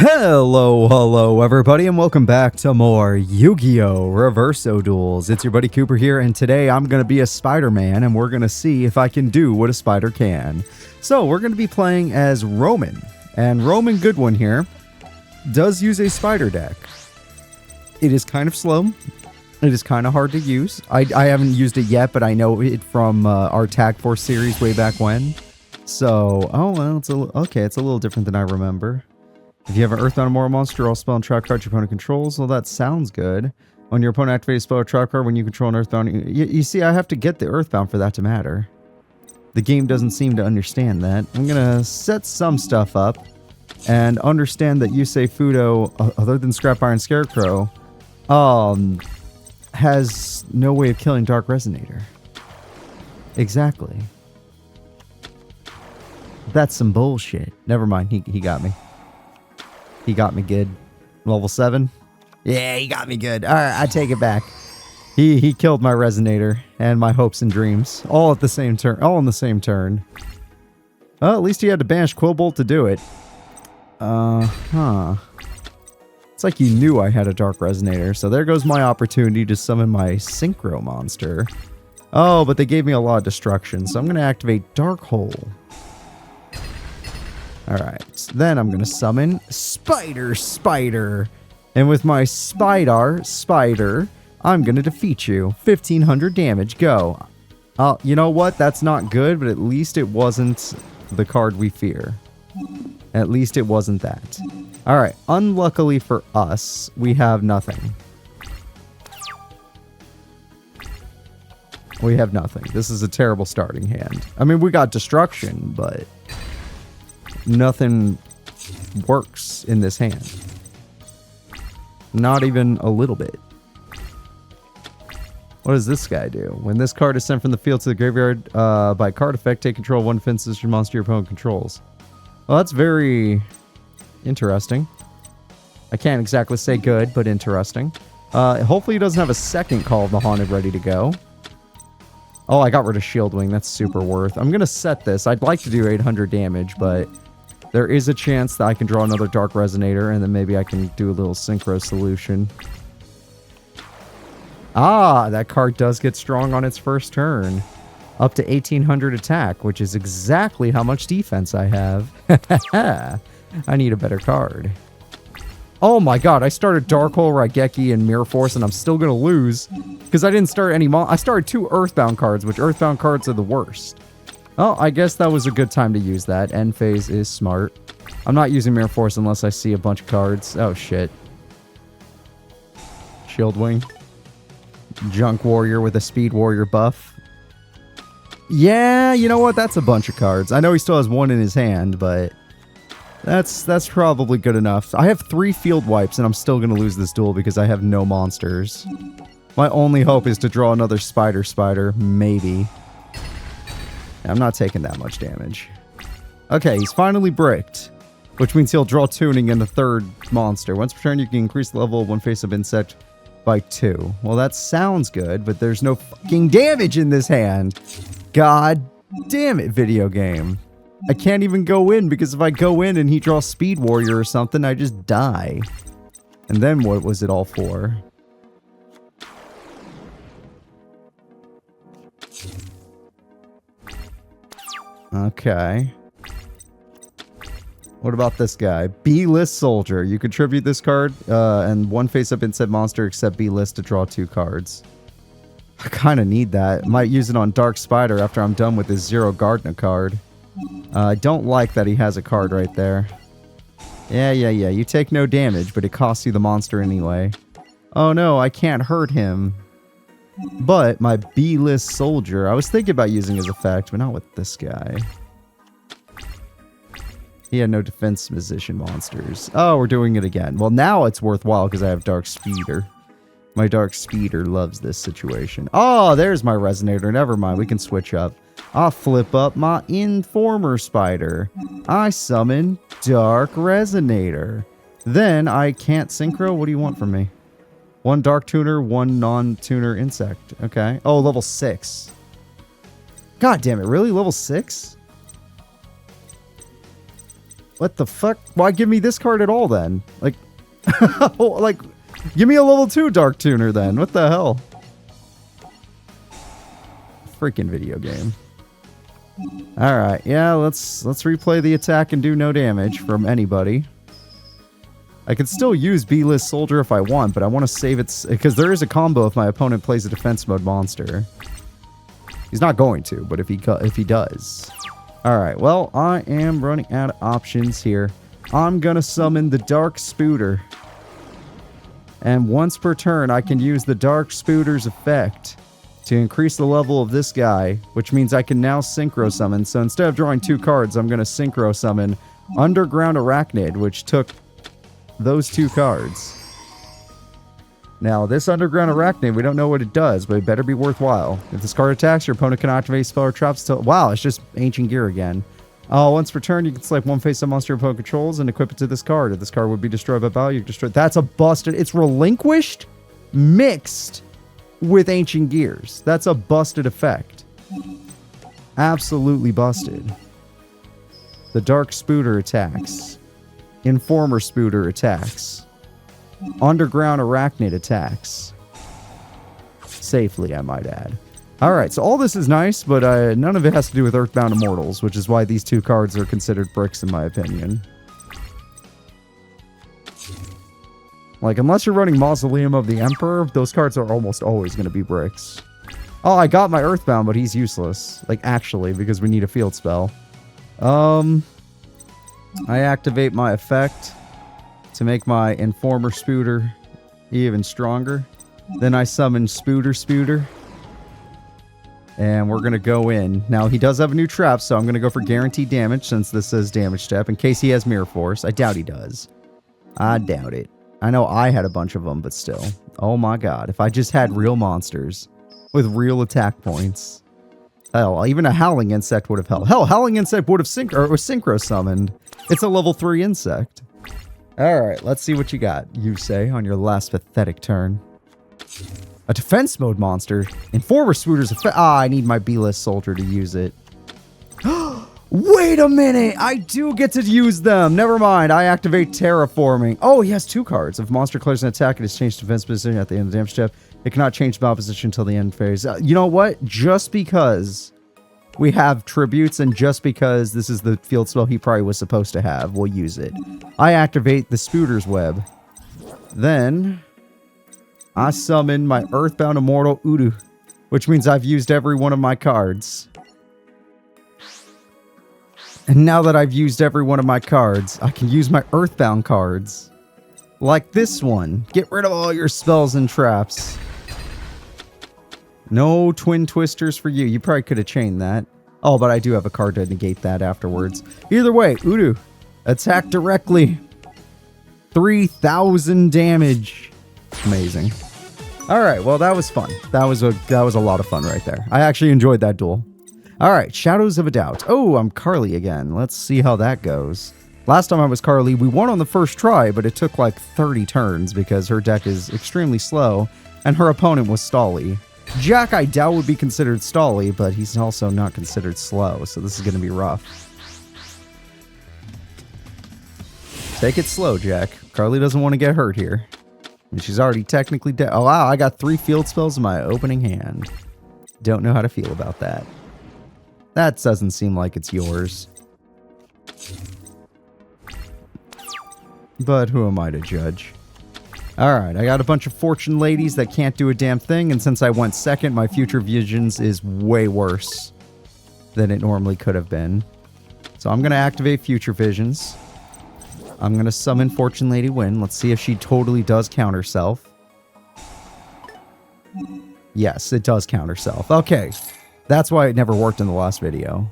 Hello everybody, and welcome back to more Yu-Gi-Oh! Reverso Duels. It's your buddy Cooper here, and today I'm going to be a Spider-Man, and we're going to see if I can do what a spider can. So, we're going to be playing as Roman, and Roman Goodwin here does use a spider deck. It is kind of slow. It is kind of hard to use. I haven't used it yet, but I know it from our Tag Force series way back when. So, oh well, it's a little different than I remember. If you have an Earthbound Immortal monster, all spell and trap cards your opponent controls, well, that sounds good. When your opponent activates a spell or trap card, when you control an Earthbound... You see, I have to get the Earthbound for that to matter. The game doesn't seem to understand that. I'm going to set some stuff up and understand that Yusei Fudo, other than Scrap Iron Scarecrow, has no way of killing Dark Resonator. Exactly. That's some bullshit. Never mind, he got me. He got me good. Level 7? Yeah, he got me good. Alright, I take it back. He killed my Resonator and my hopes and dreams. All at the same turn. All in the same turn. Well, at least he had to banish Quillbolt to do it. It's like you knew I had a Dark Resonator, so there goes my opportunity to summon my Synchro monster. Oh, but they gave me a lot of destruction, so I'm going to activate Dark Hole. Alright, then I'm going to summon Spider. And with my Spider, I'm going to defeat you. 1500 damage, go. You know what? That's not good, but at least it wasn't the card we fear. At least it wasn't that. Alright, unluckily for us, we have nothing. We have nothing. This is a terrible starting hand. I mean, we got destruction, but... nothing works in this hand. Not even a little bit. What does this guy do? When this card is sent from the field to the graveyard by card effect, take control of one defenseless monster your opponent controls. Well, that's very interesting. I can't exactly say good, but interesting. Hopefully he doesn't have a second Call of the Haunted ready to go. Oh, I got rid of Shield Wing. That's super worth. I'm going to set this. I'd like to do 800 damage, but... there is a chance that I can draw another Dark Resonator, and then maybe I can do a little Synchro solution. Ah, that card does get strong on its first turn. Up to 1800 attack, which is exactly how much defense I have. I need a better card. Oh my god, I started Dark Hole, Raigeki, and Mirror Force, and I'm still going to lose. Because I didn't start any... I started 2 Earthbound cards, which Earthbound cards are the worst. Oh, I guess that was a good time to use that. End phase is smart. I'm not using Mirror Force unless I see a bunch of cards. Oh, shit. Shield Wing. Junk Warrior with a Speed Warrior buff. Yeah, you know what? That's a bunch of cards. I know he still has one in his hand, but... That's probably good enough. I have 3 field wipes, and I'm still going to lose this duel because I have no monsters. My only hope is to draw another Spider. Maybe. I'm not taking that much damage. Okay, he's finally bricked, which means he'll draw tuning in the 3rd monster. Once per turn, you can increase the level of one face-up insect by 2. Well, that sounds good, but there's no fucking damage in this hand. God damn it, video game. I can't even go in, because if I go in and he draws Speed Warrior or something, I just die. And then what was it all for? Okay. What about this guy? B-List Soldier. You contribute this card and one face-up insect monster except B-List to draw 2 cards. I kind of need that. Might use it on Dark Spider after I'm done with his Zero Gardner card. I don't like that he has a card right there. Yeah. You take no damage, but it costs you the monster anyway. Oh no, I can't hurt him. But my B-List Soldier, I was thinking about using his effect, but not with this guy. He had no defense position monsters. Oh, we're doing it again. Well, now it's worthwhile because I have Dark Speeder. My Dark Speeder loves this situation. Oh, there's my Resonator. Never mind, we can switch up. I'll flip up my Informer Spider. I summon Dark Resonator. Then I can't Synchro. What do you want from me? 1 Dark Tuner, 1 non-tuner insect. Okay. Oh, level 6. God damn it, really? Level 6? What the fuck? Why give me this card at all then? Like, like, give me a level 2 Dark Tuner then. What the hell? Freaking video game. Alright, yeah, let's replay the attack and do no damage from anybody. I could still use B-list soldier if I want, but I want to save it because there is a combo if my opponent plays a defense mode monster. He's not going to, but if he does. Alright, well, I am running out of options here. I'm gonna summon the Dark Spooter. And once per turn, I can use the Dark Spooter's effect to increase the level of this guy, which means I can now Synchro Summon. So instead of drawing 2 cards, I'm gonna Synchro Summon Underground Arachnid, which took those 2 cards. Now, this Underground Arachnid, we don't know what it does, but it better be worthwhile. If this card attacks, your opponent can activate spell or traps till... Wow, it's just Ancient Gear again. Once per turn, you can select one face-up monster your opponent controls and equip it to this card. If this card would be destroyed by battle, you can destroy it. That's a busted... It's relinquished, mixed with Ancient Gears. That's a busted effect. Absolutely busted. The Dark Spooter attacks. Informer Spooter attacks. Underground Arachnid attacks. Safely, I might add. Alright, so all this is nice, but none of it has to do with Earthbound Immortals, which is why these 2 cards are considered bricks in my opinion. Like, unless you're running Mausoleum of the Emperor, those cards are almost always going to be bricks. Oh, I got my Earthbound, but he's useless. Like, actually, because we need a field spell. I activate my effect to make my Informer Spooter even stronger. Then I summon Spooter. And we're going to go in. Now, he does have a new trap, so I'm going to go for guaranteed damage since this says damage step, in case he has Mirror Force. I doubt he does. I doubt it. I know I had a bunch of them, but still. Oh my god. If I just had real monsters with real attack points. Hell, even a Howling Insect would have helped. Hell, Howling Insect would have Synchro Summoned. It's a level 3 insect. Alright, let's see what you got, you say, on your last pathetic turn. A defense mode monster. Informer Spooter's effect. Ah, I need my B-list soldier to use it. Wait a minute! I do get to use them! Never mind, I activate Terraforming. Oh, he has 2 cards. If monster clears an attack, it is changed to defense position at the end of the damage step. It cannot change battle position until the end phase. You know what? Just because we have tributes and just because this is the field spell he probably was supposed to have, we'll use it. I activate the Spooter's Web. Then I summon my Earthbound Immortal Udu, which means I've used every one of my cards. And now that I've used every one of my cards, I can use my Earthbound cards. Like this one. Get rid of all your spells and traps. No Twin Twisters for you. You probably could have chained that. Oh, but I do have a card to negate that afterwards. Either way, Udu. Attack directly. 3,000 damage. Amazing. Alright, well that was fun. That was a lot of fun right there. I actually enjoyed that duel. Alright, Shadows of a Doubt. Oh, I'm Carly again. Let's see how that goes. Last time I was Carly, we won on the first try, but it took like 30 turns because her deck is extremely slow, and her opponent was Stally. Jack, I doubt would be considered stally, but he's also not considered slow, so this is going to be rough. Take it slow, Jack. Carly doesn't want to get hurt here. And she's already technically dead. Oh, wow, I got 3 field spells in my opening hand. Don't know how to feel about that. That doesn't seem like it's yours. But who am I to judge? Alright, I got a bunch of fortune ladies that can't do a damn thing, and since I went second, my future visions is way worse than it normally could have been. So I'm going to activate future visions. I'm going to summon Fortune Lady Win. Let's see if she totally does count herself. Yes, it does count herself. Okay, that's why it never worked in the last video.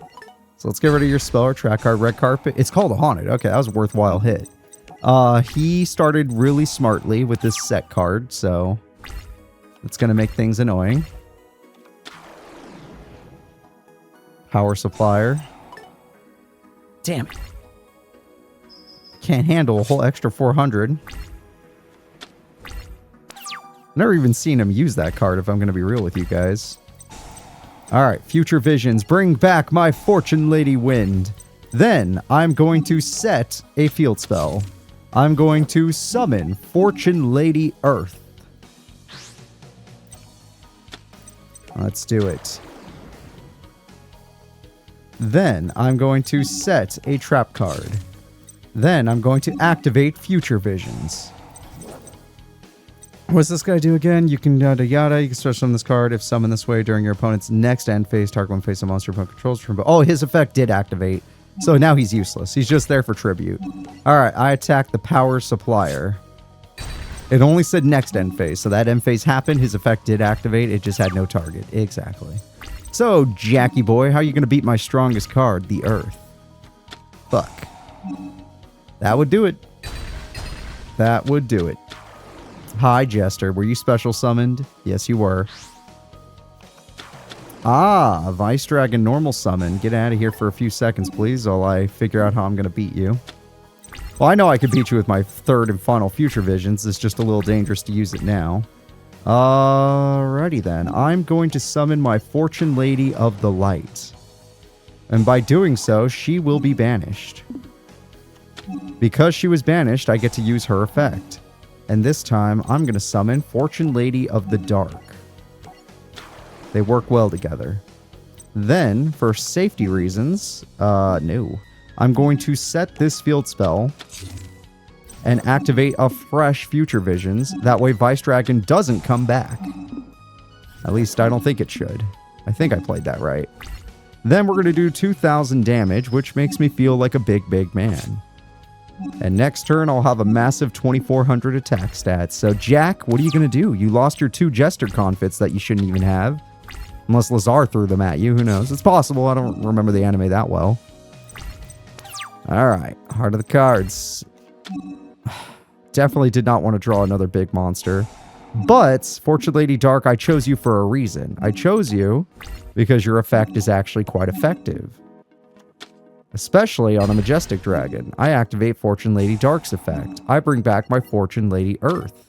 So let's get rid of your spell or track card. Red Carpet. It's called a Haunted. Okay, that was a worthwhile hit. He started really smartly with this set card, so it's going to make things annoying. Power Supplier. Damn it. Can't handle a whole extra 400. Never even seen him use that card, if I'm going to be real with you guys. Alright, Future Visions. Bring back my Fortune Lady Wind. Then I'm going to set a field spell. I'm going to summon Fortune Lady Earth. Let's do it. Then I'm going to set a trap card. Then I'm going to activate Future Visions. What's this guy do again? You can yada yada. You can start summon this card if summoned this way during your opponent's next end phase. Target one face a monster opponent controls. Oh, his effect did activate. So now he's useless. He's just there for tribute. Alright, I attack the power supplier. It only said next end phase, so that end phase happened. His effect did activate. It just had no target. Exactly. So, Jackie boy, how are you going to beat my strongest card, the Earth? Fuck. That would do it. That would do it. Hi, Jester. Were you special summoned? Yes, you were. Ah, Vice Dragon normal summon. Get out of here for a few seconds, please, while I figure out how I'm going to beat you. Well, I know I could beat you with my third and final Future Visions. It's just a little dangerous to use it now. Alrighty then. I'm going to summon my Fortune Lady of the Light. And by doing so, she will be banished. Because she was banished, I get to use her effect. And this time, I'm going to summon Fortune Lady of the Dark. They work well together. Then, for safety reasons, no. I'm going to set this field spell and activate a fresh Future Visions. That way Vice Dragon doesn't come back. At least I don't think it should. I think I played that right. Then we're going to do 2,000 damage, which makes me feel like a big, big man. And next turn, I'll have a massive 2,400 attack stats. So, Jack, what are you going to do? You lost your 2 Jester Confits that you shouldn't even have. Unless Lazar threw them at you. Who knows? It's possible. I don't remember the anime that well. Alright. Heart of the cards. Definitely did not want to draw another big monster. But, Fortune Lady Dark, I chose you for a reason. I chose you because your effect is actually quite effective. Especially on a Majestic Dragon. I activate Fortune Lady Dark's effect. I bring back my Fortune Lady Earth.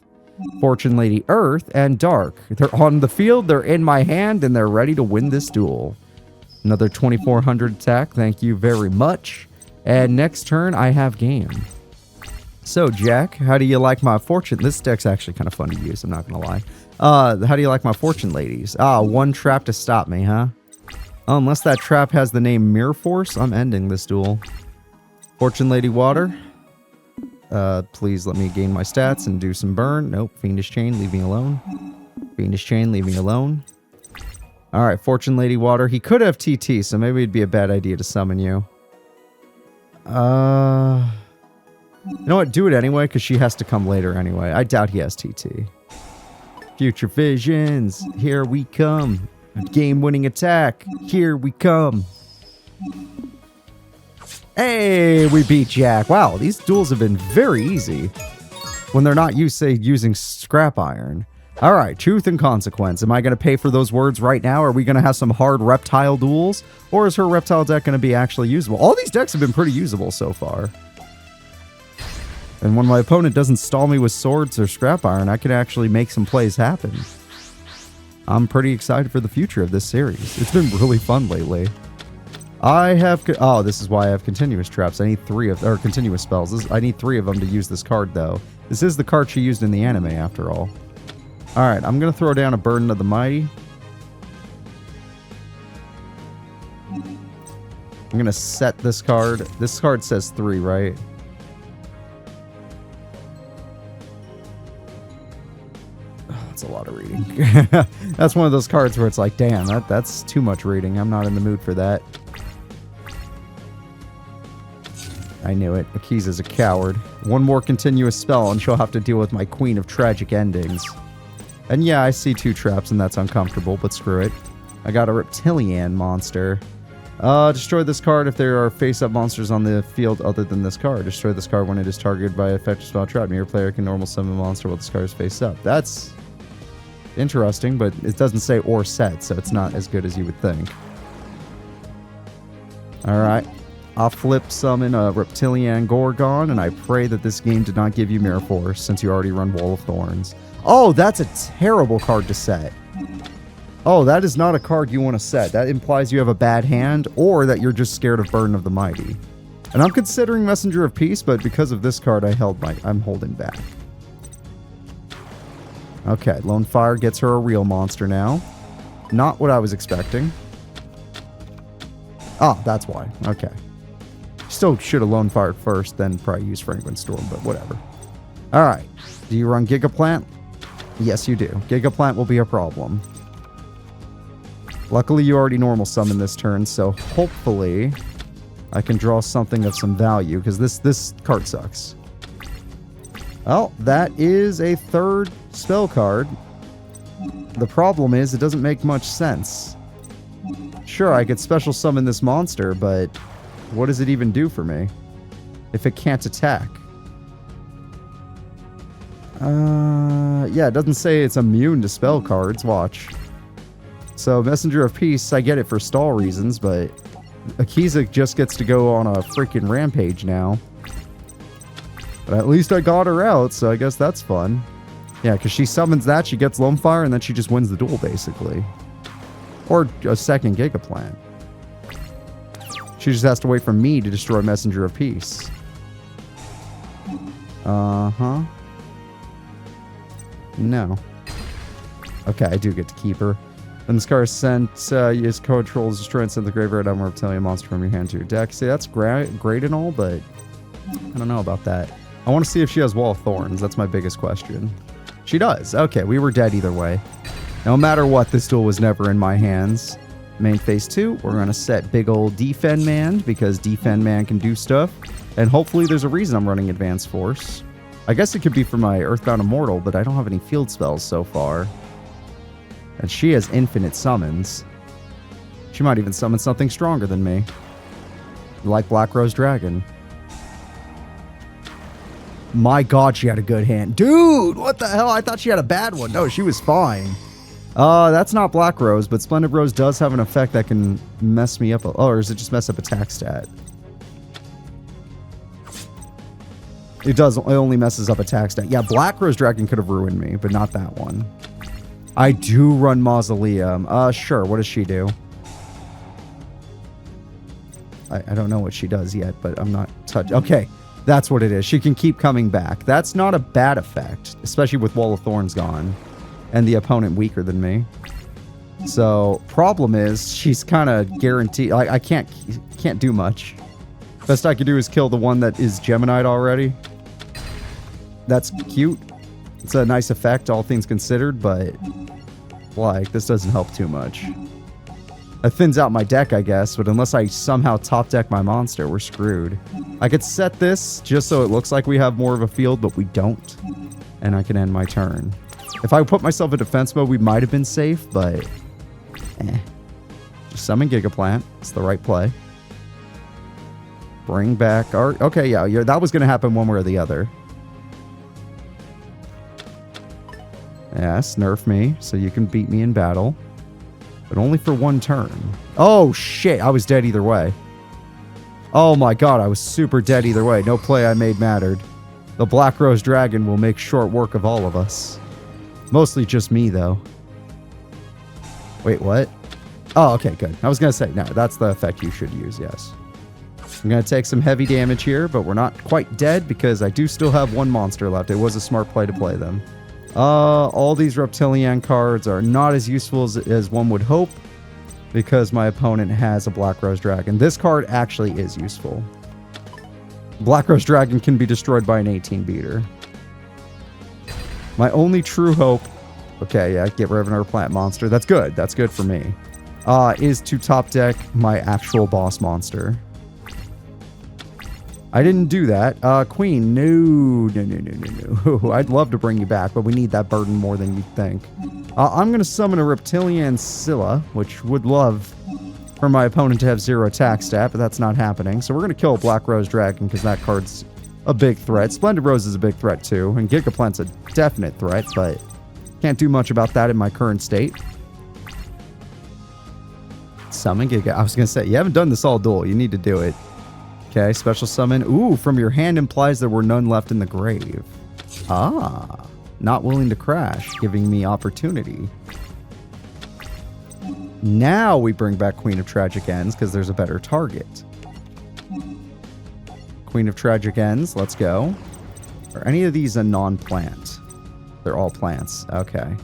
Fortune Lady Earth and Dark. They're on the field, they're in my hand, and they're ready to win this duel. Another 2,400 attack, thank you very much. And next turn, I have game. So, Jack, how do you like my Fortune? This deck's actually kind of fun to use, I'm not going to lie. How do you like my Fortune Ladies? Ah, one trap to stop me, huh? Oh, unless that trap has the name Mirror Force, I'm ending this duel. Fortune Lady Water. Please let me gain my stats and do some burn. Nope. Fiendish Chain, leave me alone. Fiendish Chain, leave me alone. Alright, Fortune Lady Water. He could have TT, so maybe it'd be a bad idea to summon you. You know what? Do it anyway, because she has to come later anyway. I doubt he has TT. Future Visions. Here we come. Game-winning attack. Here we come. Hey, we beat Jack. Wow, these duels have been very easy when they're not using scrap iron. All right, truth and consequence. Am I going to pay for those words right now? Are we going to have some hard reptile duels? Or is her reptile deck going to be actually usable? All these decks have been pretty usable so far. And when my opponent doesn't stall me with swords or scrap iron, I can actually make some plays happen. I'm pretty excited for the future of this series. It's been really fun lately. I have... Oh, this is why I have continuous traps. I need 3 of... Or continuous spells. I need 3 of them to use this card, though. This is the card she used in the anime, after all. Alright, I'm going to throw down a Burden of the Mighty. I'm going to set this card. This card says 3, right? Oh, that's a lot of reading. That's one of those cards where it's like, damn, that's too much reading. I'm not in the mood for that. I knew it. Akiza's a coward. One more continuous spell and she'll have to deal with my Queen of Tragic Endings. And yeah, I see 2 traps and that's uncomfortable, but screw it. I got a Reptilian monster. Destroy this card if there are face-up monsters on the field other than this card. Destroy this card when it is targeted by effective spell trap. Your player can normal summon a monster while this card is face up. That's interesting, but it doesn't say or set, so it's not as good as you would think. Alright. I'll flip summon a Reptilian Gorgon, and I pray that this game did not give you Mirror Force, since you already run Wall of Thorns. Oh, that's a terrible card to set. Oh, that is not a card you want to set. That implies you have a bad hand, or that you're just scared of Burden of the Mighty. And I'm considering Messenger of Peace, but because of this card, I'm holding back. Okay, Lone Fire gets her a real monster now. Not what I was expecting. Oh, that's why. Okay. Still should have Lone Fired first, then probably use Franklin Storm, but whatever. Alright. Do you run Gigaplant? Yes, you do. Gigaplant will be a problem. Luckily, you already normal summon this turn, so hopefully I can draw something of some value, because this card sucks. Well, that is a third spell card. The problem is it doesn't make much sense. Sure, I could special summon this monster, but what does it even do for me if it can't attack? Yeah, it doesn't say it's immune to spell cards. Watch. So, Messenger of Peace, I get it for stall reasons, but Akiza just gets to go on a freaking rampage now. But at least I got her out, so I guess that's fun. Yeah, because she summons that, she gets Lone Fire, and then she just wins the duel, basically. Or a second Gigaplant. She just has to wait for me to destroy Messenger of Peace. Uh-huh. No. Okay, I do get to keep her. When this card is sent, use controls, destroy and send the graveyard on a reptilian monster from your hand to your deck. See, that's great and all, but I don't know about that. I want to see if she has Wall of Thorns. That's my biggest question. She does. Okay, we were dead either way. No matter what, this duel was never in my hands. Main phase 2, we're going to set big old Defend Man, because Defend Man can do stuff. And hopefully there's a reason I'm running Advanced Force. I guess it could be for my Earthbound Immortal, but I don't have any field spells so far. And she has infinite summons. She might even summon something stronger than me. Like Black Rose Dragon. My god, she had a good hand. Dude, what the hell? I thought she had a bad one. No, she was fine. That's not Black Rose, but Splendid Rose does have an effect that can mess me up. Oh, or does it just mess up attack stat? It does. It only messes up attack stat. Yeah, Black Rose Dragon could have ruined me, but not that one. I do run Mausoleum. Sure. What does she do? I don't know what she does yet, but I'm not touching. Okay, that's what it is. She can keep coming back. That's not a bad effect, especially with Wall of Thorns gone and the opponent weaker than me. So, problem is, she's kind of guaranteed. I can't do much. Best I could do is kill the one that is Geminite already. That's cute. It's a nice effect, all things considered, but like, this doesn't help too much. It thins out my deck, I guess, but unless I somehow top deck my monster, we're screwed. I could set this just so it looks like we have more of a field, but we don't. And I can end my turn. If I put myself in defense mode, we might have been safe, but just summon Gigaplant. It's the right play. Bring back our... Okay, yeah, that was going to happen one way or the other. Yes, nerf me so you can beat me in battle. But only for one turn. Oh, shit. I was dead either way. Oh, my God. I was super dead either way. No play I made mattered. The Black Rose Dragon will make short work of all of us. Mostly just me, though. Wait, what? Oh, okay, good. I was going to say, no, that's the effect you should use, yes. I'm going to take some heavy damage here, but we're not quite dead because I do still have one monster left. It was a smart play to play them. All these Reptilian cards are not as useful as one would hope because my opponent has a Black Rose Dragon. This card actually is useful. Black Rose Dragon can be destroyed by an 18-beater. My only true hope... Okay, yeah, get rid of another plant monster. That's good. That's good for me. Is to top deck my actual boss monster. I didn't do that. Queen, no. I'd love to bring you back, but we need that burden more than you think. I'm going to summon a Reptilian Scylla, which would love for my opponent to have 0 attack stat, but that's not happening. So we're going to kill a Black Rose Dragon because that card's a big threat. Splendid Rose is a big threat too, and Gigaplant's a definite threat, but can't do much about that in my current state. Summon Giga. I was going to say, you haven't done this all duel. You need to do it. Okay, special summon. Ooh, from your hand implies there were none left in the grave. Ah, not willing to crash, giving me opportunity. Now we bring back Queen of Tragic Ends because there's a better target. Queen of Tragic Ends. Let's go. Are any of these a non-plant? They're all plants. Okay.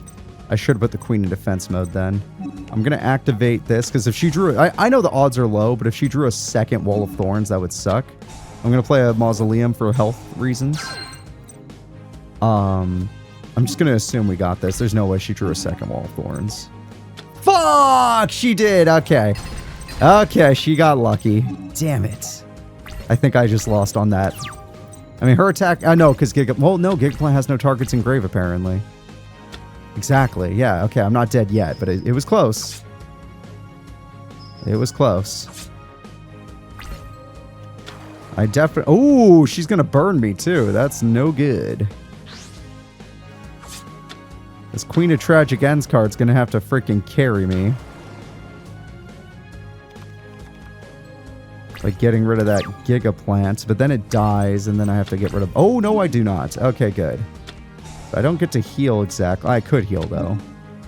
I should have put the Queen in defense mode then. I'm going to activate this because if she drew... I know the odds are low, but if she drew a second Wall of Thorns, that would suck. I'm going to play a Mausoleum for health reasons. I'm just going to assume we got this. There's no way she drew a second Wall of Thorns. Fuck! She did! Okay. Okay, she got lucky. Damn it. I think I just lost on that. I mean, her attack... I know, because well, no, Gigaplant has no targets in grave, apparently. Exactly. Yeah, okay, I'm not dead yet, but it was close. It was close. I definitely... Oh, she's going to burn me, too. That's no good. This Queen of Tragic Ends card's going to have to freaking carry me. Like getting rid of that Gigaplant, but then it dies, and then I have to get rid of... Oh, no, I do not. Okay, good. I don't get to heal exactly. I could heal, though.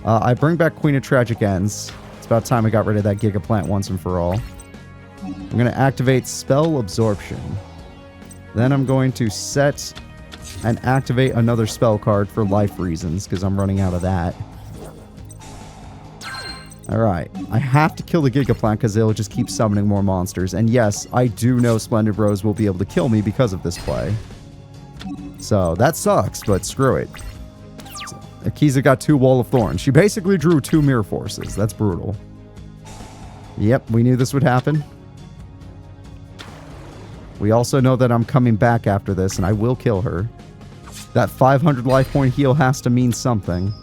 I bring back Queen of Tragic Ends. It's about time I got rid of that Gigaplant once and for all. I'm going to activate Spell Absorption. Then I'm going to set and activate another spell card for life reasons, because I'm running out of that. Alright, I have to kill the Gigaplant because it'll just keep summoning more monsters. And yes, I do know Splendid Rose will be able to kill me because of this play. So, that sucks, but screw it. So, Akiza got 2 Wall of Thorns. She basically drew 2 Mirror Forces. That's brutal. Yep, we knew this would happen. We also know that I'm coming back after this, and I will kill her. That 500 life point heal has to mean something.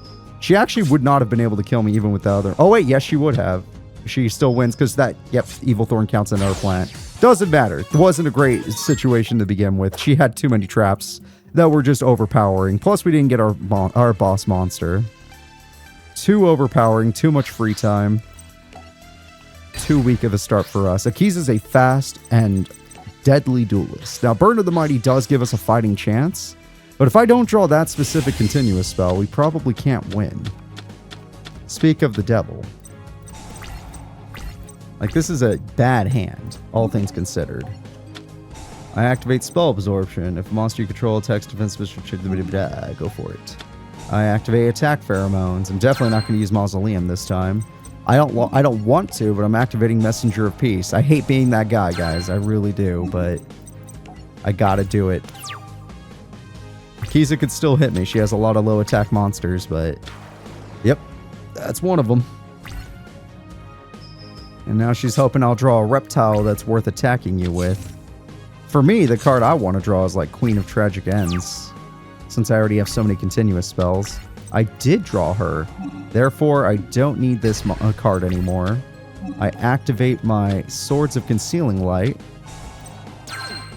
She actually would not have been able to kill me even with the other... Oh, wait, yes, she would have. She still wins, because that... Yep, Evil Thorn counts as another plant. Doesn't matter. It wasn't a great situation to begin with. She had too many traps that were just overpowering. Plus, we didn't get our boss monster. Too overpowering, too much free time. Too weak of a start for us. Akiza's a fast and deadly duelist. Now, Burden of the Mighty does give us a fighting chance, but if I don't draw that specific continuous spell, we probably can't win. Speak of the devil. Like, this is a bad hand, all things considered. I activate Spell Absorption. If a monster you control attacks defense, go for it. I activate Attack Pheromones. I'm definitely not going to use Mausoleum this time. I don't want to, but I'm activating Messenger of Peace. I hate being that guy, guys. I really do, but I gotta do it. Akiza could still hit me. She has a lot of low attack monsters, but... Yep, that's one of them. And now she's hoping I'll draw a reptile that's worth attacking you with. For me, the card I want to draw is like Queen of Tragic Ends, since I already have so many continuous spells. I did draw her. Therefore, I don't need this card anymore. I activate my Swords of Concealing Light.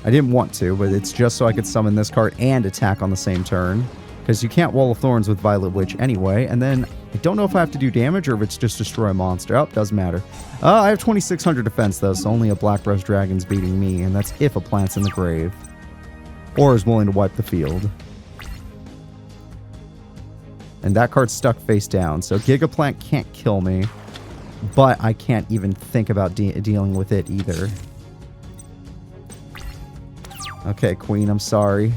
I didn't want to, but it's just so I could summon this card and attack on the same turn. Because you can't Wall of Thorns with Violet Witch anyway. And then, I don't know if I have to do damage or if it's just destroy a monster. Oh, doesn't matter. I have 2600 defense though, so only a Black Rose Dragon's beating me. And that's if a plant's in the grave. Or is willing to wipe the field. And that card's stuck face down, so Gigaplant can't kill me. But I can't even think about dealing with it either. Okay, Queen, I'm sorry.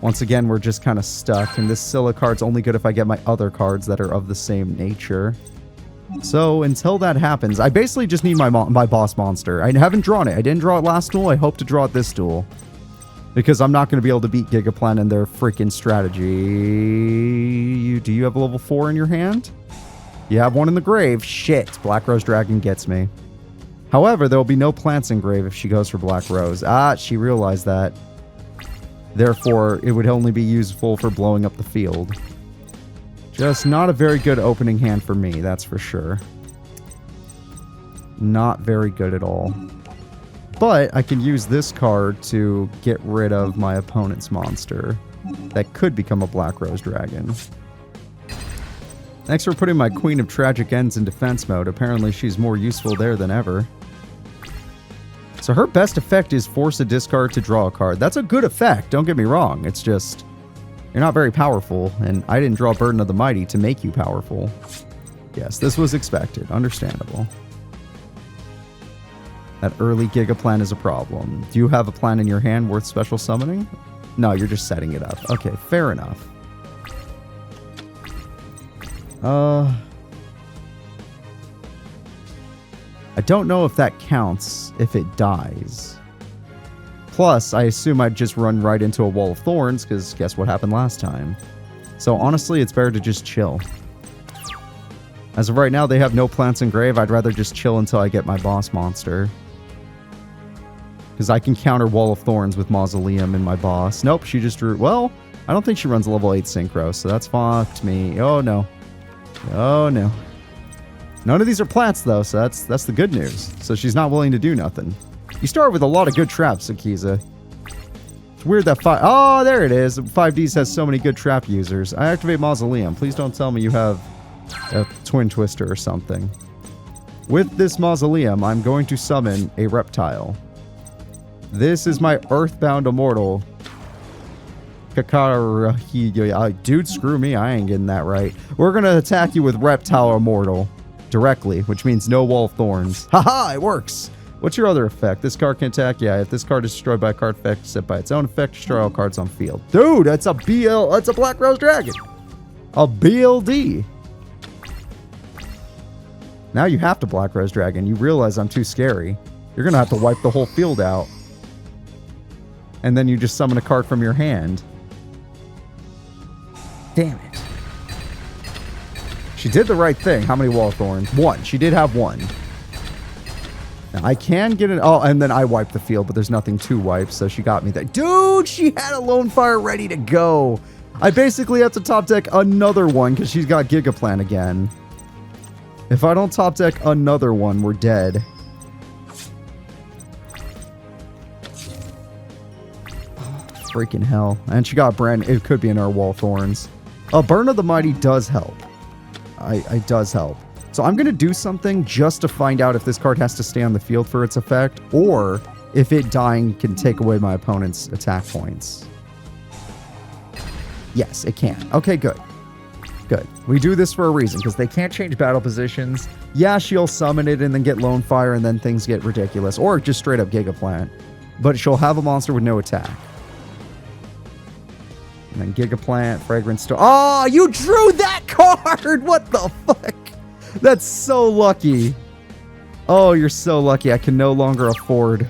Once again, we're just kind of stuck, and this Scylla card's only good if I get my other cards that are of the same nature. So, until that happens, I basically just need my boss monster. I haven't drawn it. I didn't draw it last duel. I hope to draw it this duel. Because I'm not going to be able to beat Gigaplant and their freaking strategy. Do you have a level 4 in your hand? You have one in the grave. Shit. Black Rose Dragon gets me. However, there will be no plants in grave if she goes for Black Rose. Ah, she realized that. Therefore, it would only be useful for blowing up the field. Just not a very good opening hand for me, that's for sure. Not very good at all. But I can use this card to get rid of my opponent's monster. That could become a Black Rose Dragon. Next, we're putting my Queen of Tragic Ends in defense mode. Apparently, she's more useful there than ever. So her best effect is force a discard to draw a card. That's a good effect, don't get me wrong. It's just, you're not very powerful, and I didn't draw Burden of the Mighty to make you powerful. Yes, this was expected. Understandable. That early Giga Plant is a problem. Do you have a plant in your hand worth special summoning? No, you're just setting it up. Okay, fair enough. I don't know if that counts if it dies. Plus, I assume I'd just run right into a wall of thorns, because guess what happened last time? So honestly, it's better to just chill. As of right now, they have no plants in grave. I'd rather just chill until I get my boss monster. Because I can counter Wall of Thorns with Mausoleum in my boss. Nope, she just drew... Well, I don't think she runs a level 8 Synchro, so that's fucked me. Oh, no. Oh, no. None of these are plants, though, so that's the good news. So she's not willing to do nothing. You start with a lot of good traps, Akiza. It's weird that Oh, there it is. 5Ds has so many good trap users. I activate Mausoleum. Please don't tell me you have a Twin Twister or something. With this Mausoleum, I'm going to summon a reptile. This is my Earthbound Immortal. Dude, screw me. I ain't getting that right. We're going to attack you with Reptile Immortal directly, which means no Wall of Thorns. Haha, it works. What's your other effect? This card can attack? Yeah, if this card is destroyed by a card effect, except by its own effect, destroy all cards on field. Dude, that's a that's a Black Rose Dragon. A BLD. Now you have to Black Rose Dragon. You realize I'm too scary. You're going to have to wipe the whole field out. And then you just summon a card from your hand. Damn it. She did the right thing. How many Wall of Thorns? One. She did have one. Now, I can get an... Oh, and then I wiped the field, but there's nothing to wipe, so she got me there. Dude, she had a Lone Fire ready to go. I basically have to top deck another one because she's got Giga Plant again. If I don't top deck another one, we're dead. Freaking hell. And she got brand... It could be in our Wall of Thorns. Burn of the Mighty does help. It does help. So I'm going to do something just to find out if this card has to stay on the field for its effect, or if it dying can take away my opponent's attack points. Yes, it can. Okay, good. Good. We do this for a reason, because they can't change battle positions. Yeah, she'll summon it and then get Lone Fire, and then things get ridiculous. Or just straight up Giga Plant. But she'll have a monster with no attack. And then Giga Plant, Fragrance Stone. Oh, you drew that card! What the fuck? That's so lucky. Oh, you're so lucky. I can no longer afford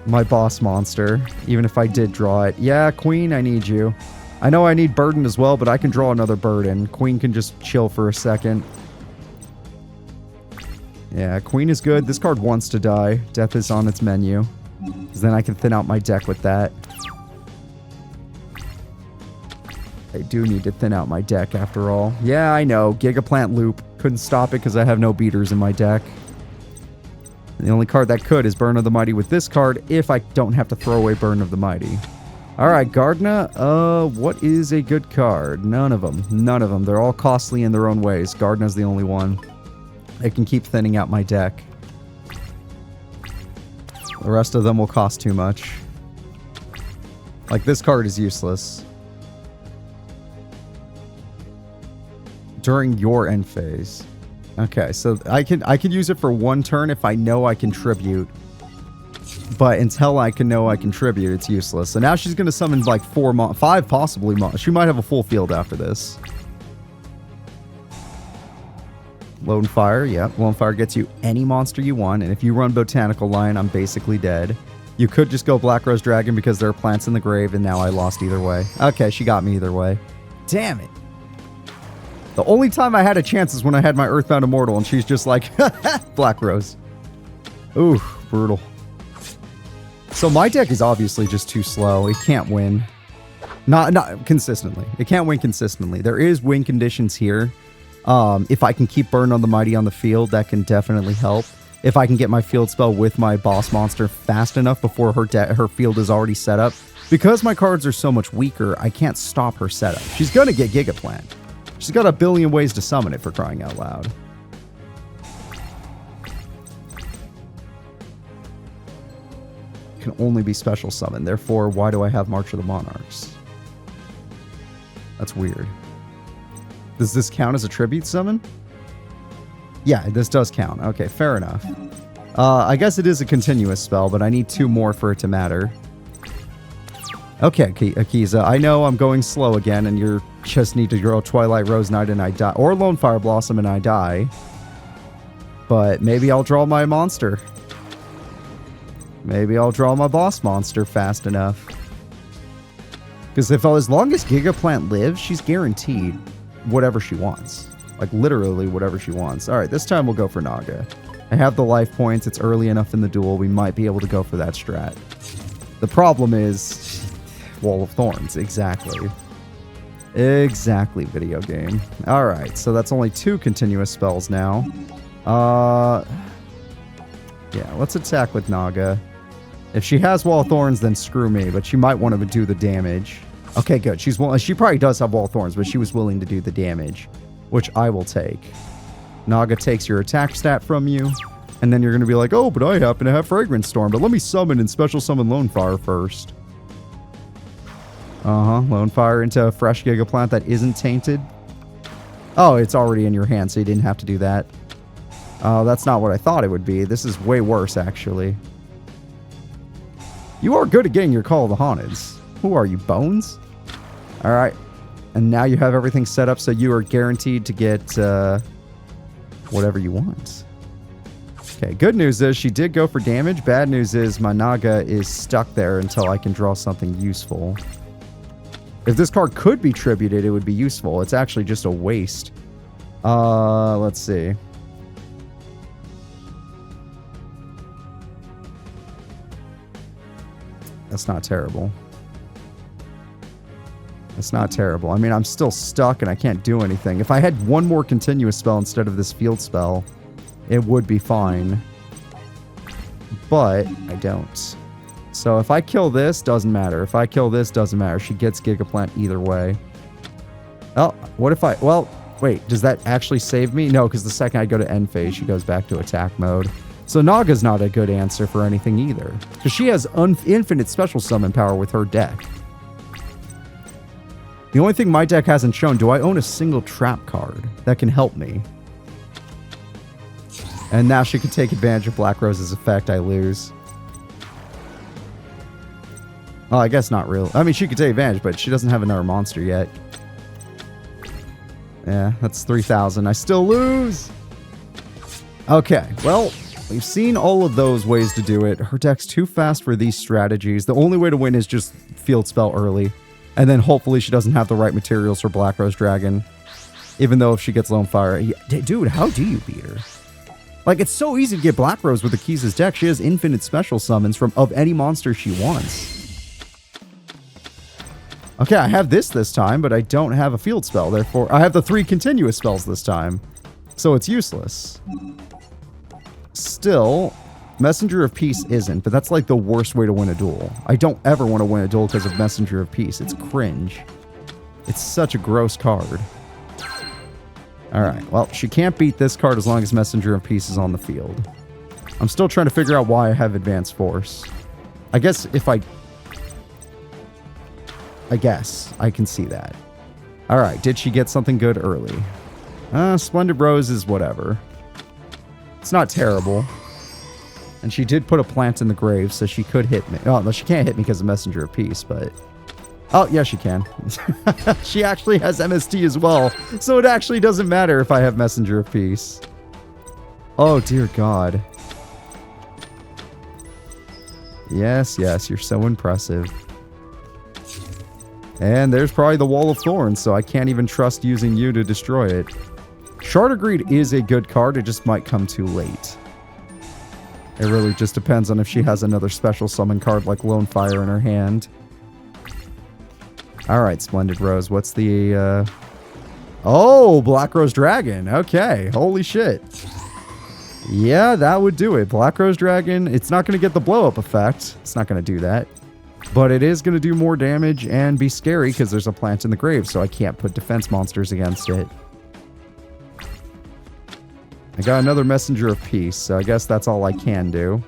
my boss monster, even if I did draw it. Yeah, Queen, I need you. I know I need Burden as well, but I can draw another Burden. Queen can just chill for a second. Yeah, Queen is good. This card wants to die. Death is on its menu. Because then I can thin out my deck with that. I do need to thin out my deck after all. Yeah, I know. Giga Plant Loop. Couldn't stop it because I have no beaters in my deck. And the only card that could is Burn of the Mighty with this card if I don't have to throw away Burn of the Mighty. Alright, Gardna. What is a good card? None of them. None of them. They're all costly in their own ways. Gardna's the only one. I can keep thinning out my deck. The rest of them will cost too much. Like, this card is useless. During your end phase. Okay, so I could use it for one turn if I know I contribute. But until I can know I contribute, it's useless. So now she's going to summon like 5 possibly. She might have a full field after this. Lone Fire, yep. Lone Fire gets you any monster you want. And if you run Botanical Lion, I'm basically dead. You could just go Black Rose Dragon because there are plants in the grave, and now I lost either way. Okay, she got me either way. Damn it. The only time I had a chance is when I had my Earthbound Immortal, and she's just like, Black Rose. Ooh, brutal. So my deck is obviously just too slow. It can't win. Not consistently. It can't win consistently. There is win conditions here. If I can keep Burn on the Mighty on the field, that can definitely help. If I can get my field spell with my boss monster fast enough before her field is already set up. Because my cards are so much weaker, I can't stop her setup. She's going to get Giga Plant. She's got a billion ways to summon it, for crying out loud. Can only be special summoned. Therefore, why do I have March of the Monarchs? That's weird. Does this count as a tribute summon? Yeah, this does count. Okay, fair enough. I guess it is a continuous spell, but I need 2 more for it to matter. Okay, Akiza, I know I'm going slow again, and you just need to grow Twilight Rose Knight and I die. Or Lone Fire Blossom and I die. But maybe I'll draw my monster. Maybe I'll draw my boss monster fast enough. Because as long as Gigaplant lives, she's guaranteed whatever she wants. Like, literally whatever she wants. Alright, this time we'll go for Naga. I have the life points. It's early enough in the duel. We might be able to go for that strat. The problem is... Wall of Thorns. Exactly. Exactly, video game. Alright, so that's only 2 continuous spells now. Yeah, let's attack with Naga. If she has Wall of Thorns, then screw me, but she might want to do the damage. Okay, good. She probably does have Wall of Thorns, but she was willing to do the damage, which I will take. Naga takes your attack stat from you, and then you're going to be like, oh, but I happen to have Fragrance Storm, but let me summon and special summon Lone Fire first. Lone Fire into a fresh Gigaplant that isn't tainted. Oh, it's already in your hand, so you didn't have to do that. That's not what I thought it would be. This is way worse, actually. You are good at getting your Call of the Haunteds. Who are you, Bones? Alright. And now you have everything set up so you are guaranteed to get whatever you want. Okay, good news is she did go for damage. Bad news is my Naga is stuck there until I can draw something useful. If this card could be tributed, it would be useful. It's actually just a waste. Let's see. That's not terrible. That's not terrible. I mean, I'm still stuck and I can't do anything. If I had 1 more continuous spell instead of this field spell, it would be fine. But I don't. So if I kill this, doesn't matter. If I kill this, doesn't matter. She gets Gigaplant either way. Oh, what if I... Well, wait. Does that actually save me? No, because the second I go to end phase, she goes back to attack mode. So Naga's not a good answer for anything either. Because she has infinite special summon power with her deck. The only thing my deck hasn't shown, do I own a single trap card that can help me? And now she can take advantage of Black Rose's effect. I lose. Oh, I guess not real. I mean, she could take advantage, but she doesn't have another monster yet. Yeah, that's 3,000. I still lose! Okay, well... We've seen all of those ways to do it. Her deck's too fast for these strategies. The only way to win is just field spell early. And then hopefully she doesn't have the right materials for Black Rose Dragon. Even though if she gets Lone Fire... Dude, how do you beat her? Like, it's so easy to get Black Rose with Akiza's deck. She has infinite special summons of any monster she wants. Okay, I have this time, but I don't have a field spell. Therefore, I have the 3 continuous spells this time. So it's useless. Still, Messenger of Peace isn't, but that's like the worst way to win a duel. I don't ever want to win a duel because of Messenger of Peace. It's cringe. It's such a gross card. Alright, well, she can't beat this card as long as Messenger of Peace is on the field. I'm still trying to figure out why I have Advanced Force. I guess I can see that. Alright, did she get something good early? Splendid Rose is whatever. It's not terrible. And she did put a plant in the grave, so she could hit me. Oh, no, she can't hit me because of Messenger of Peace, but... Oh, yeah, she can. She actually has MST as well, so it actually doesn't matter if I have Messenger of Peace. Oh, dear God. Yes, yes, you're so impressive. And there's probably the Wall of Thorns, so I can't even trust using you to destroy it. Shard of Greed is a good card, it just might come too late. It really just depends on if she has another special summon card like Lone Fire in her hand. Alright, Splendid Rose, what's the, Oh, Black Rose Dragon, okay, holy shit. Yeah, that would do it. Black Rose Dragon, it's not going to get the blow-up effect. It's not going to do that. But it is going to do more damage and be scary because there's a plant in the grave, so I can't put defense monsters against it. I got another Messenger of Peace, so I guess that's all I can do.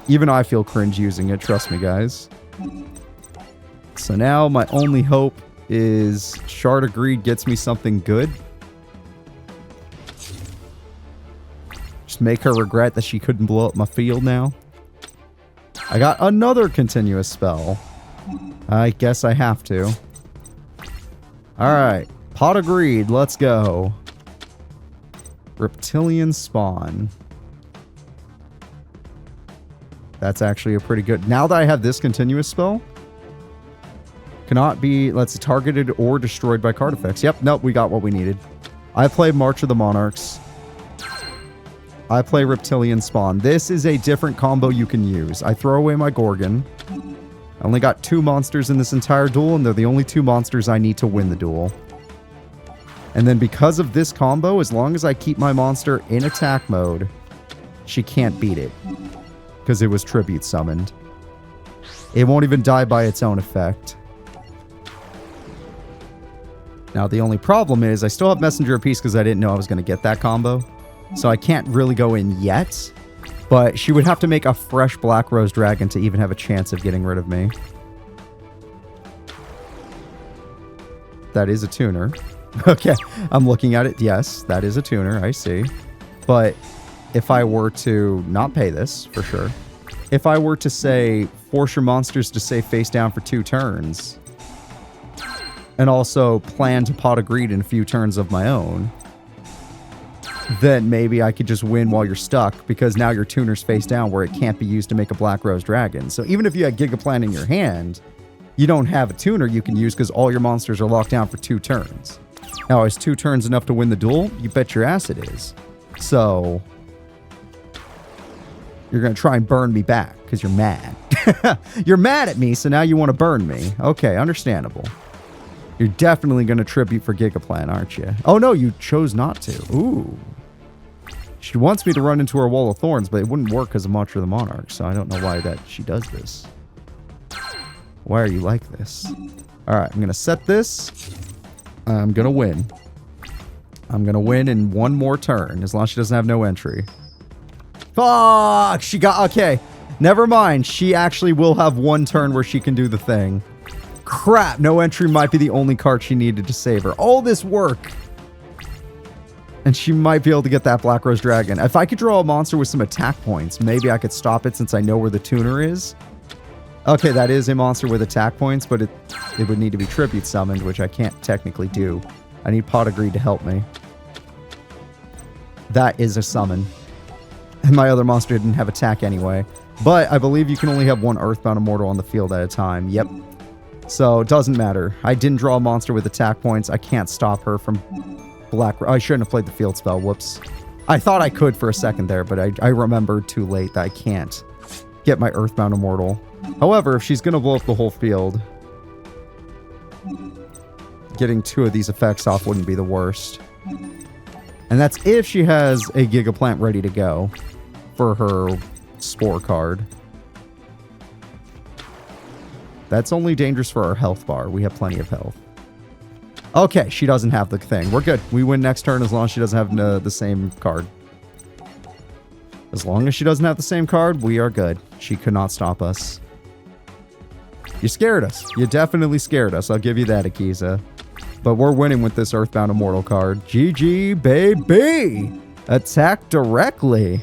Even I feel cringe using it, trust me, guys. So now my only hope is Shard of Greed gets me something good. Just make her regret that she couldn't blow up my field now. I got another continuous spell. I guess I have to. Alright. Pot of Greed. Let's go. Reptilian Spawn. That's actually a pretty good... Now that I have this continuous spell, cannot be, let's see, targeted or destroyed by card effects. Yep, nope, we got what we needed. I play March of the Monarchs. I play Reptilian Spawn. This is a different combo you can use. I throw away my Gorgon. I only got 2 monsters in this entire duel, and they're the only 2 monsters I need to win the duel. And then because of this combo, as long as I keep my monster in attack mode, she can't beat it. Because it was tribute summoned. It won't even die by its own effect. Now, the only problem is I still have Messenger of Peace because I didn't know I was going to get that combo. So I can't really go in yet. But she would have to make a fresh Black Rose Dragon to even have a chance of getting rid of me. That is a tuner. Okay, I'm looking at it. Yes, that is a tuner. I see. But if I were to not pay this, for sure. If I were to say, force your monsters to stay face down for 2 turns. And also plan to Pot of Greed in a few turns of my own. Then maybe I could just win while you're stuck. Because now your tuner's face down where it can't be used to make a Black Rose Dragon. So even if you had Gigaplant in your hand, you don't have a tuner you can use because all your monsters are locked down for 2 turns. Now, is 2 turns enough to win the duel? You bet your ass it is. So... you're going to try and burn me back because you're mad. You're mad at me, so now you want to burn me. Okay, understandable. You're definitely going to tribute for Gigaplant, aren't you? Oh, no, you chose not to. Ooh. She wants me to run into her Wall of Thorns, but it wouldn't work because of March of the Monarch, so I don't know why that she does this. Why are you like this? All right, I'm going to set this. I'm going to win. I'm going to win in 1 more turn, as long as she doesn't have no entry. Fuck! She got... okay. Never mind. She actually will have 1 turn where she can do the thing. Crap. No entry might be the only card she needed to save her. All this work. And she might be able to get that Black Rose Dragon. If I could draw a monster with some attack points, maybe I could stop it since I know where the tuner is. Okay, that is a monster with attack points, but it would need to be tribute summoned, which I can't technically do. I need Pot of Greed to help me. That is a summon. And my other monster didn't have attack anyway. But I believe you can only have 1 Earthbound Immortal on the field at a time. Yep. So, it doesn't matter. I didn't draw a monster with attack points. I can't stop her from Black... I shouldn't have played the field spell. Whoops. I thought I could for a second there, but I remembered too late that I can't get my Earthbound Immortal. However, if she's going to blow up the whole field, getting 2 of these effects off wouldn't be the worst. And that's if she has a Gigaplant ready to go for her Spore card. That's only dangerous for our health bar. We have plenty of health. Okay, she doesn't have the thing. We're good. We win next turn as long as she doesn't have the same card. As long as she doesn't have the same card, we are good. She could not stop us. You scared us. You definitely scared us. I'll give you that, Akiza. But we're winning with this Earthbound Immortal card. GG, baby! Attack directly.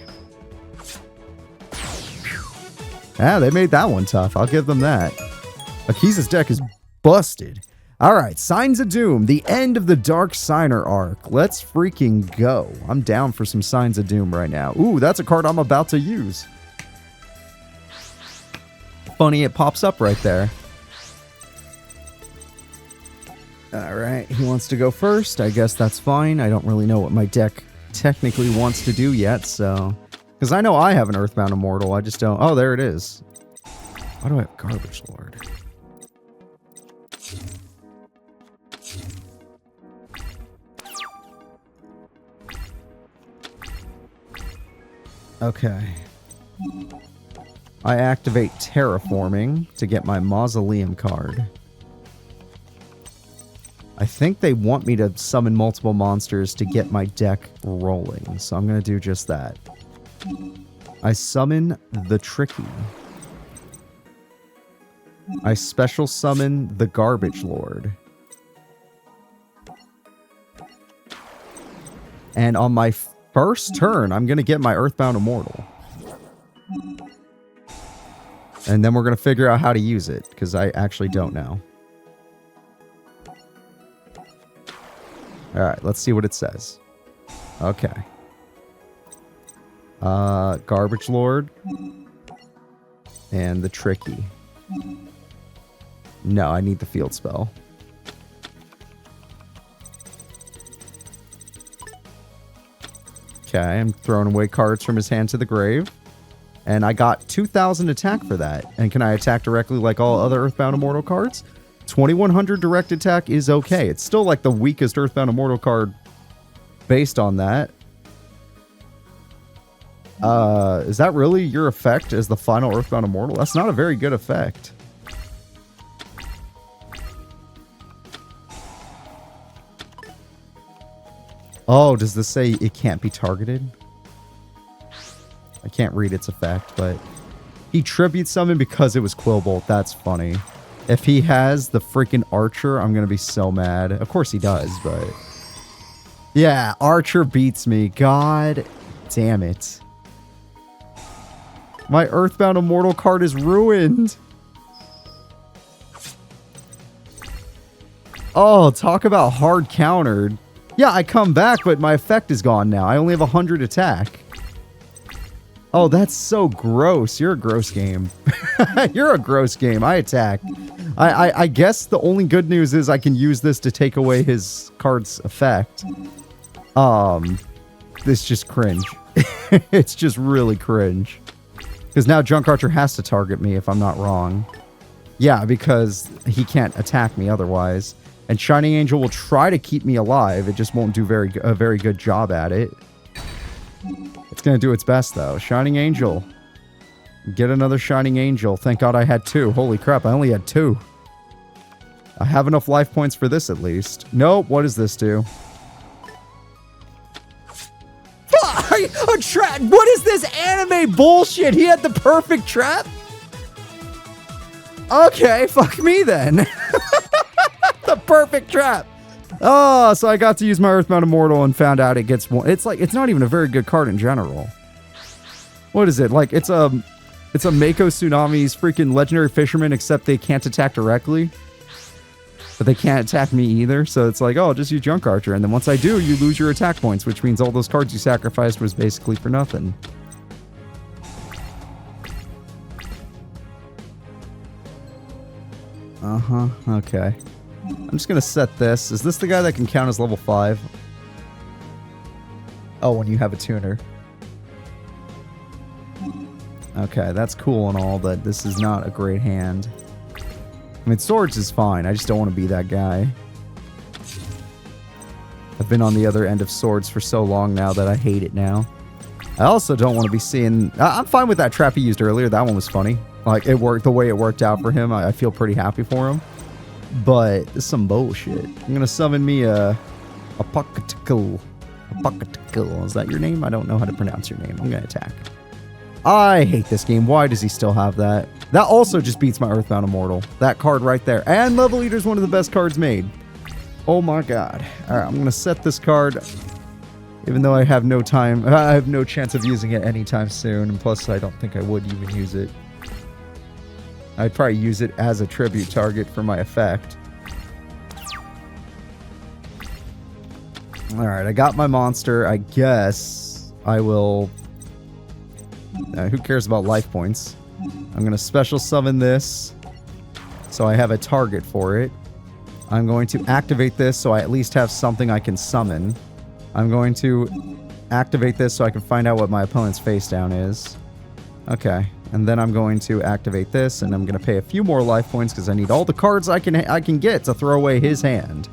Ah, they made that one tough. I'll give them that. Akiza's deck is busted. Alright, Signs of Doom. The end of the Dark Signer arc. Let's freaking go. I'm down for some Signs of Doom right now. Ooh, that's a card I'm about to use. Funny, it pops up right there. Alright, he wants to go first. I guess that's fine. I don't really know what my deck technically wants to do yet, so... because I know I have an Earthbound Immortal, I just don't... oh, there it is. Why do I have Garbage Lord? Okay. I activate Terraforming to get my Mausoleum card. I think they want me to summon multiple monsters to get my deck rolling, so I'm going to do just that. I summon the Tricky. I special summon the Garbage Lord. And on my First turn, I'm going to get my Earthbound Immortal. And then we're going to figure out how to use it, because I actually don't know. Alright, let's see what it says. Okay. Garbage Lord. And the Tricky. No, I need the field spell. Okay, I'm throwing away cards from his hand to the grave. And I got 2,000 attack for that. And can I attack directly like all other Earthbound Immortal cards? 2,100 direct attack is okay. It's still like the weakest Earthbound Immortal card based on that. Is that really your effect as the final Earthbound Immortal? That's not a very good effect. Oh, does this say it can't be targeted? I can't read its effect, but he tribute summoned because it was Quillbolt. That's funny. If he has the freaking Archer, I'm going to be so mad. Of course he does, but... yeah, Archer beats me. God damn it. My Earthbound Immortal card is ruined. Oh, talk about hard countered. Yeah, I come back, but my effect is gone now. I only have 100 attack. Oh, that's so gross. You're a gross game. You're a gross game. I attack. I guess the only good news is I can use this to take away his card's effect. This just cringe. It's just really cringe. Because now Junk Archer has to target me if I'm not wrong. Yeah, because he can't attack me otherwise. And Shining Angel will try to keep me alive. It just won't do a very good job at it. It's going to do its best, though. Shining Angel. Get another Shining Angel. Thank God I had 2. Holy crap, I only had 2. I have enough life points for this, at least. Nope, what does this do? A trap! What is this anime bullshit? He had the perfect trap? Okay, fuck me then. The perfect trap. Oh, so I got to use my Earthbound Immortal and found out it gets one. It's like, it's not even a very good card in general. What is it? Like, it's a Mako Tsunami's freaking Legendary Fisherman, except they can't attack directly. But they can't attack me either, so it's like, oh, just use Junk Archer. And then once I do, you lose your attack points, which means all those cards you sacrificed was basically for nothing. Uh-huh, okay. I'm just gonna set this. Is this the guy that can count as level 5? Oh, when you have a tuner. Okay, that's cool and all, but this is not a great hand. I mean, Swords is fine. I just don't want to be that guy. I've been on the other end of Swords for so long now that I hate it now. I also don't want to be seeing... I'm fine with that trap he used earlier. That one was funny. Like, it worked the way it worked out for him. I feel pretty happy for him. But this is some bullshit. I'm going to summon me a Pocketicle. Is that your name? I don't know how to pronounce your name. I'm going to attack. I hate this game. Why does he still have that? That also just beats my Earthbound Immortal. That card right there. And Level Eater is one of the best cards made. Oh my god. Alright, I'm going to set this card. Even though I have no time. I have no chance of using it anytime soon. And plus, I don't think I would even use it. I'd probably use it as a tribute target for my effect. Alright, I got my monster. I guess I will... who cares about life points? I'm going to special summon this so I have a target for it. I'm going to activate this so I at least have something I can summon. I'm going to activate this so I can find out what my opponent's face down is. Okay, and then I'm going to activate this and I'm going to pay a few more life points because I need all the cards I can get to throw away his hand.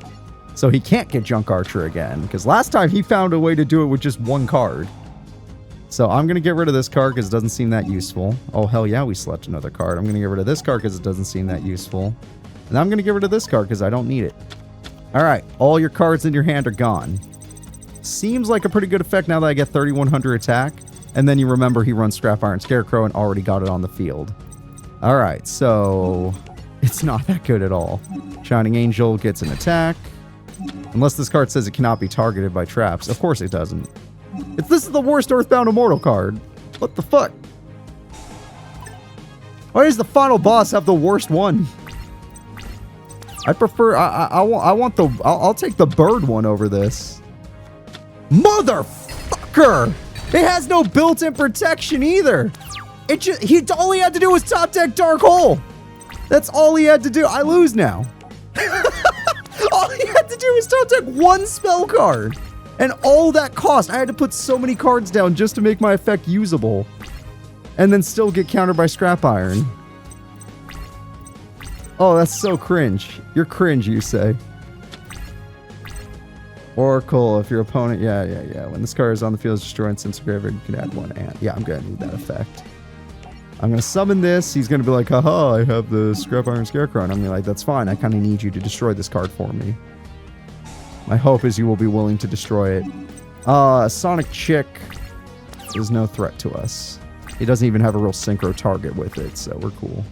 So he can't get Junk Archer again because last time he found a way to do it with just one card. So I'm going to get rid of this card because it doesn't seem that useful. Oh, hell yeah, we slept another card. I'm going to get rid of this card because it doesn't seem that useful. And I'm going to get rid of this card because I don't need it. Alright, all your cards in your hand are gone. Seems like a pretty good effect now that I get 3,100 attack. And then you remember he runs Scrap Iron Scarecrow and already got it on the field. Alright, so... it's not that good at all. Shining Angel gets an attack. Unless this card says it cannot be targeted by traps. Of course it doesn't. This is the worst Earthbound Immortal card. What the fuck? Why does the final boss have the worst one? I prefer, I'll take the bird one over this. Motherfucker! It has no built-in protection either. All he had to do was top deck Dark Hole. That's all he had to do. I lose now. All he had to do was top deck one spell card. And all that cost, I had to put so many cards down just to make my effect usable. And then still get countered by Scrap Iron. Oh, that's so cringe. You're cringe, you say. Oracle, if your opponent... Yeah. When this card is on the field, it's destroyed and since graveyard, you can add one ant. Yeah, I'm going to need that effect. I'm going to summon this. He's going to be like, haha, I have the Scrap Iron Scarecrow. And I'm going to be like, that's fine. I kind of need you to destroy this card for me. My hope is you will be willing to destroy it. Sonic Chick is no threat to us. He doesn't even have a real synchro target with it, so we're cool.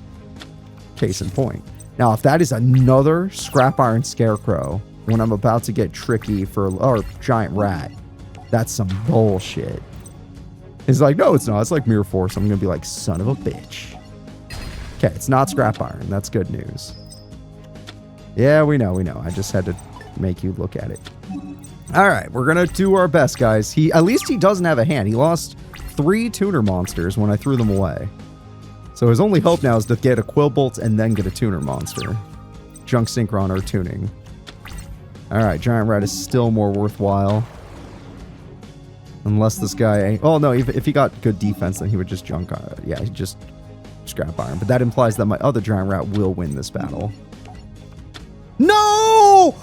Case in point. Now, if that is another Scrap Iron Scarecrow when I'm about to get tricky or Giant Rat, that's some bullshit. He's like, no, it's not. It's like Mirror Force. I'm going to be like, son of a bitch. Okay, it's not Scrap Iron. That's good news. Yeah, we know. I just had to make you look at it. All right, we're going to do our best, guys. At least he doesn't have a hand. He lost 3 tuner monsters when I threw them away. So his only hope now is to get a Quillbolt and then get a tuner monster. Junk Synchron or tuning. Alright, Giant Rat is still more worthwhile. Unless this guy... Oh, no, if he got good defense, then he would just junk... yeah, he'd just Scrap Iron. But that implies that my other Giant Rat will win this battle. No!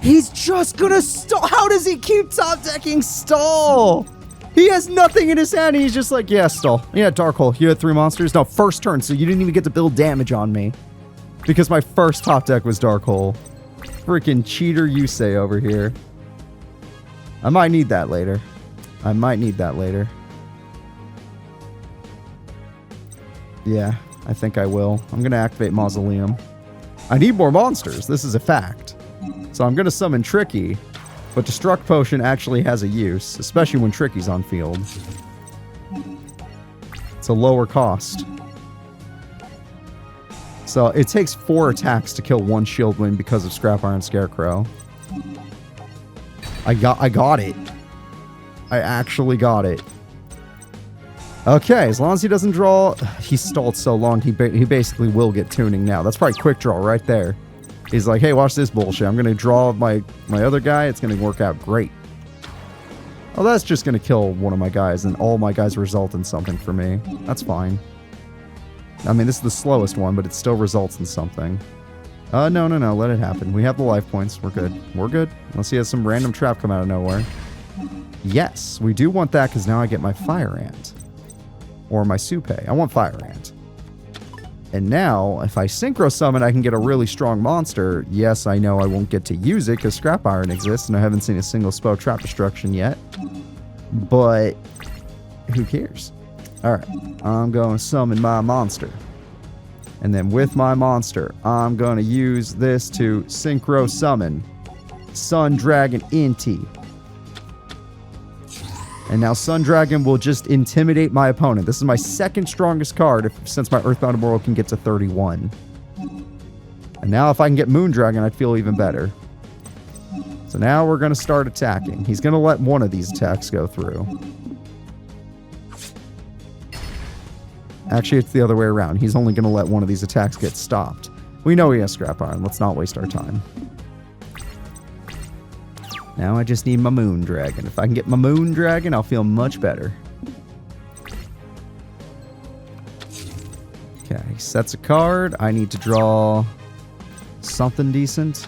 He's just gonna stall. How does he keep top decking stall? He has nothing in his hand. He's just like, yeah, stall. Yeah, Dark Hole. You had 3 monsters? No, first turn, so you didn't even get to build damage on me. Because my first top deck was Dark Hole. Freaking cheater you say over here. I might need that later. Yeah, I think I will. I'm going to activate Mausoleum. I need more monsters. This is a fact. So I'm going to summon Tricky. But Destruct Potion actually has a use, especially when Tricky's on field. It's a lower cost. So it takes 4 attacks to kill 1 Shield Wing because of Scrap Iron Scarecrow. I got it. I actually got it. Okay, as long as he doesn't draw... He stalled so long, he basically will get tuning now. That's probably quick draw right there. He's like, hey, watch this bullshit. I'm going to draw my other guy. It's going to work out great. Oh, that's just going to kill one of my guys, and all my guys result in something for me. That's fine. I mean, this is the slowest one, but it still results in something. No. Let it happen. We have the life points. We're good. Unless he has some random trap come out of nowhere. Yes, we do want that, because now I get my Fire Ant. Or my Supe. I want Fire Ant. And now, if I Synchro Summon, I can get a really strong monster. Yes, I know I won't get to use it because Scrap Iron exists, and I haven't seen a single spell Trap Destruction yet. But, who cares? Alright, I'm going to summon my monster. And then with my monster, I'm going to use this to Synchro Summon Sun Dragon Inti. And now Sun Dragon will just intimidate my opponent. This is my second strongest card since my Earthbound Immortal can get to 31. And now if I can get Moon Dragon, I'd feel even better. So now we're going to start attacking. He's going to let one of these attacks go through. Actually, it's the other way around. He's only going to let one of these attacks get stopped. We know he has Scrap Iron. Let's not waste our time. Now I just need my Moon Dragon. If I can get my Moon Dragon, I'll feel much better. Okay, he sets a card. I need to draw something decent.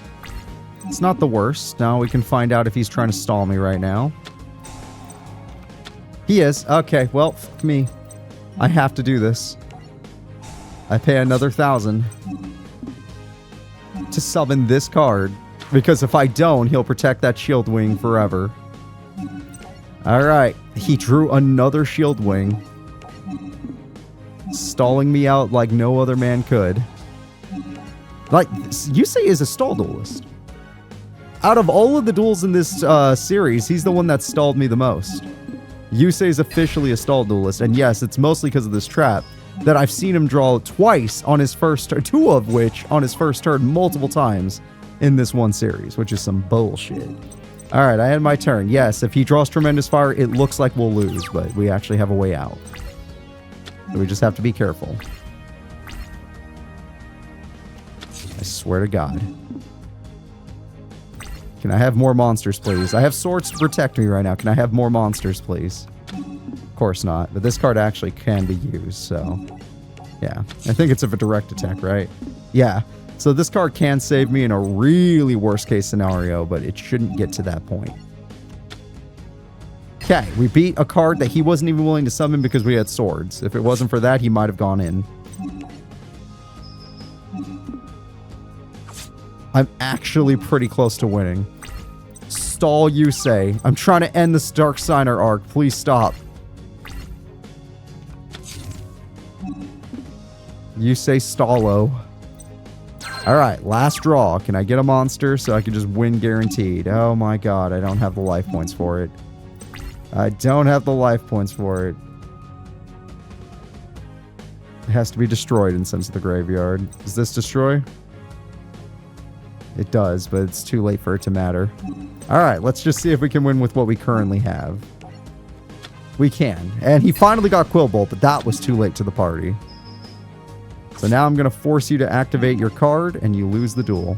It's not the worst. Now we can find out if he's trying to stall me right now. He is. Okay, well, fuck me. I have to do this. I pay another 1,000 to summon this card. Because if I don't, he'll protect that Shield Wing forever. Alright. He drew another Shield Wing. Stalling me out like no other man could. Like, Yusei is a stall duelist. Out of all of the duels in this series, he's the one that stalled me the most. Yusei's officially a stall duelist, and yes, it's mostly because of this trap that I've seen him draw twice on his first turn, 2 of which on his first turn multiple times in this one series, which is some bullshit. All right, I had my turn. Yes, if he draws Tremendous Fire, it looks like we'll lose, but we actually have a way out. So we just have to be careful. I swear to God. Can I have more monsters, please? I have swords to protect me right now. Can I have more monsters, please? Of course not, but this card actually can be used, so... Yeah, I think it's of a direct attack, right? Yeah, so this card can save me in a really worst case scenario, but it shouldn't get to that point. Okay, we beat a card that he wasn't even willing to summon because we had swords. If it wasn't for that, he might have gone in. I'm actually pretty close to winning. Stall Yusei. I'm trying to end this Dark Signer arc. Please stop. Yusei Stallo. Alright, last draw. Can I get a monster so I can just win guaranteed? Oh my god, I don't have the life points for it. I don't have the life points for it. It has to be destroyed and sent to the graveyard. Does this destroy? It does, but it's too late for it to matter. Alright, let's just see if we can win with what we currently have. We can. And he finally got Quillbolt, but that was too late to the party. So now I'm going to force you to activate your card, and you lose the duel.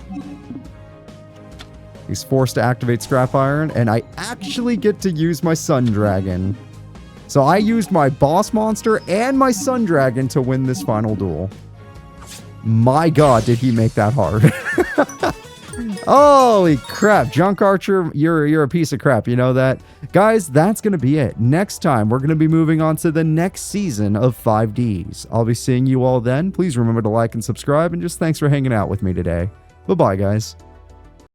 He's forced to activate Scrap Iron, and I actually get to use my Sun Dragon. So I used my boss monster and my Sun Dragon to win this final duel. My god, did he make that hard. Holy crap, Junk Archer, you're a piece of crap, you know that? Guys, that's going to be it. Next time, we're going to be moving on to the next season of 5Ds. I'll be seeing you all then. Please remember to like and subscribe, and just thanks for hanging out with me today. Bye-bye, guys.